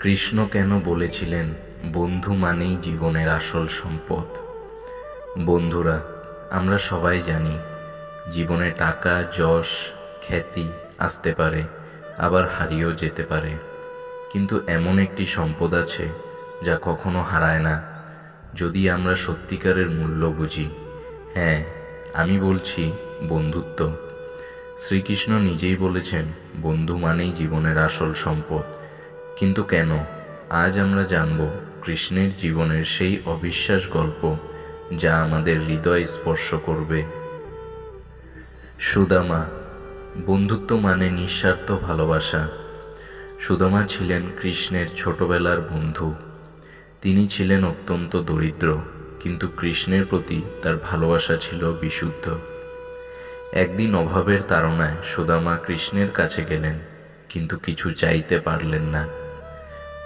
কৃষ্ণ কেন বলেছিলেন বন্ধু মানেই জীবনের আসল সম্পদ? বন্ধুরা, আমরা সবাই জানি জীবনে টাকা, যশ, খ্যাতি আসতে পারে, আবার হারিয়েও যেতে পারে, কিন্তু এমন একটি সম্পদ আছে যা কখনো হারায় না, যদি আমরা সত্যিকারের মূল্য বুঝি। হ্যাঁ, আমি বলছি বন্ধুত্ব। শ্রীকৃষ্ণ নিজেই বলেছেন বন্ধু মানেই জীবনের আসল সম্পদ। কিন্তু কেন? আজ আমরা জানব কৃষ্ণের জীবনের সেই অবিশ্বাস গল্প যা আমাদের হৃদয় স্পর্শ করবে। সুদামা। বন্ধুত্ব মানে নিঃস্বার্থ ভালোবাসা। সুদামা ছিলেন কৃষ্ণের ছোটবেলার বন্ধু। তিনি ছিলেন অত্যন্ত দরিদ্র, কিন্তু কৃষ্ণের প্রতি তার ভালোবাসা ছিল বিশুদ্ধ। একদিন অভাবের তাড়নায় সুদামা কৃষ্ণের কাছে গেলেন, কিন্তু কিছু চাইতে পারলেন না।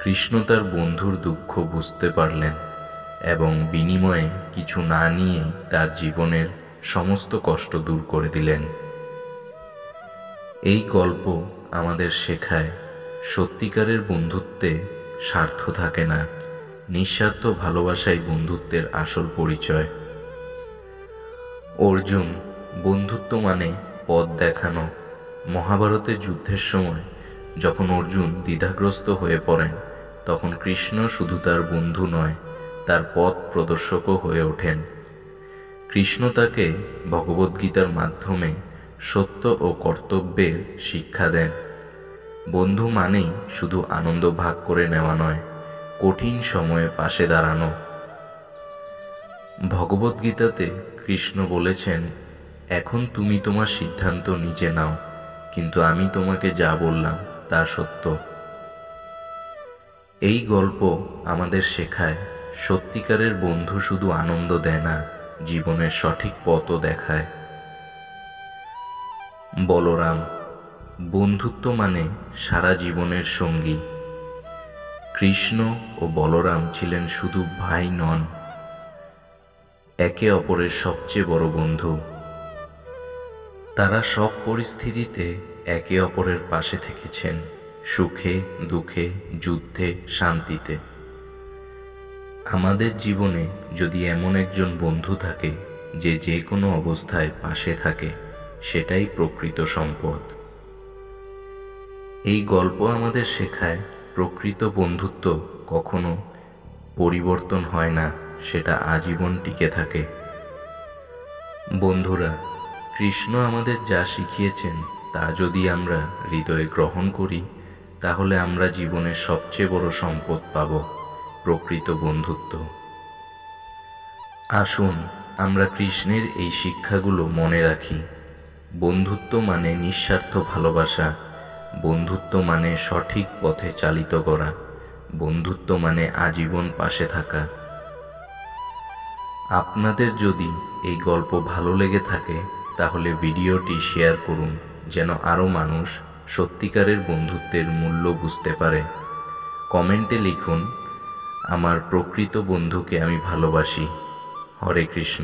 কৃষ্ণ তার বন্ধুর দুঃখ বুঝতে পারলেন এবং বিনিময়ে কিছু না নিয়ে তার জীবনের সমস্ত কষ্ট দূর করে দিলেন। এই গল্প আমাদের শেখায় সত্যিকারের বন্ধুত্বে স্বার্থ থাকে না, নিঃস্বার্থ ভালোবাসাই বন্ধুত্বের আসল পরিচয়। অর্জুন। বন্ধুত্ব মানে পথ দেখানো। মহাভারতের যুদ্ধের সময় যখন অর্জুন দ্বিধাগ্রস্ত হয়ে পড়েন, তখন কৃষ্ণ শুধু তার বন্ধু নয়, তার পথ প্রদর্শকও হয়ে ওঠেন। কৃষ্ণ তাকে ভগবদ্গীতার মাধ্যমে সত্য ও কর্তব্যের শিক্ষা দেন। বন্ধু মানেই শুধু আনন্দ ভাগ করে নেওয়া নয়, কঠিন সময়ে পাশে দাঁড়ানো। ভগবদ্গীতাতে কৃষ্ণ বলেছেন, এখন তুমি তোমার সিদ্ধান্ত নিজে নাও, কিন্তু আমি তোমাকে যা বললাম তা সত্য। এই গল্প আমাদের শেখায় সত্যিকারের বন্ধু শুধু আনন্দ দেয় না, জীবনের সঠিক পথও দেখায়। বলরাম। বন্ধুত্ব মানে সারা জীবনের সঙ্গী। কৃষ্ণ ও বলরাম ছিলেন শুধু ভাই নন, একে অপরের সবচেয়ে বড় বন্ধু। তারা সব পরিস্থিতিতে একে অপরের পাশে থেকেছেন, সুখে, দুঃখে, যুদ্ধে, শান্তিতে। আমাদের জীবনে যদি এমন একজন বন্ধু থাকে যে যে কোনো অবস্থায় পাশে থাকে, সেটাই প্রকৃত সম্পদ। এই গল্প আমাদের শেখায় প্রকৃত বন্ধুত্ব কখনো পরিবর্তন হয় না, সেটা আজীবন টিকে থাকে। বন্ধুরা, কৃষ্ণ আমাদের যা শিখিয়েছেন তা যদি আমরা হৃদয়ে গ্রহণ করি, তাহলে আমরা জীবনের সবচেয়ে বড় সম্পদ পাব, প্রকৃত বন্ধুত্ব। আসুন আমরা কৃষ্ণের এই শিক্ষাগুলো মনে রাখি। বন্ধুত্ব মানে নিঃস্বার্থ ভালোবাসা, বন্ধুত্ব মানে সঠিক পথে চালিত করা, বন্ধুত্ব মানে আজীবন পাশে থাকা। আপনাদের যদি এই গল্প ভালো লেগে থাকে, তাহলে ভিডিওটি শেয়ার করুন, যেন আরও মানুষ সত্যিকারের বন্ধুত্বের মূল্য বুঝতে পারে। কমেন্টে লিখুন, আমার প্রকৃত বন্ধুকে আমি ভালোবাসি। হরে কৃষ্ণ।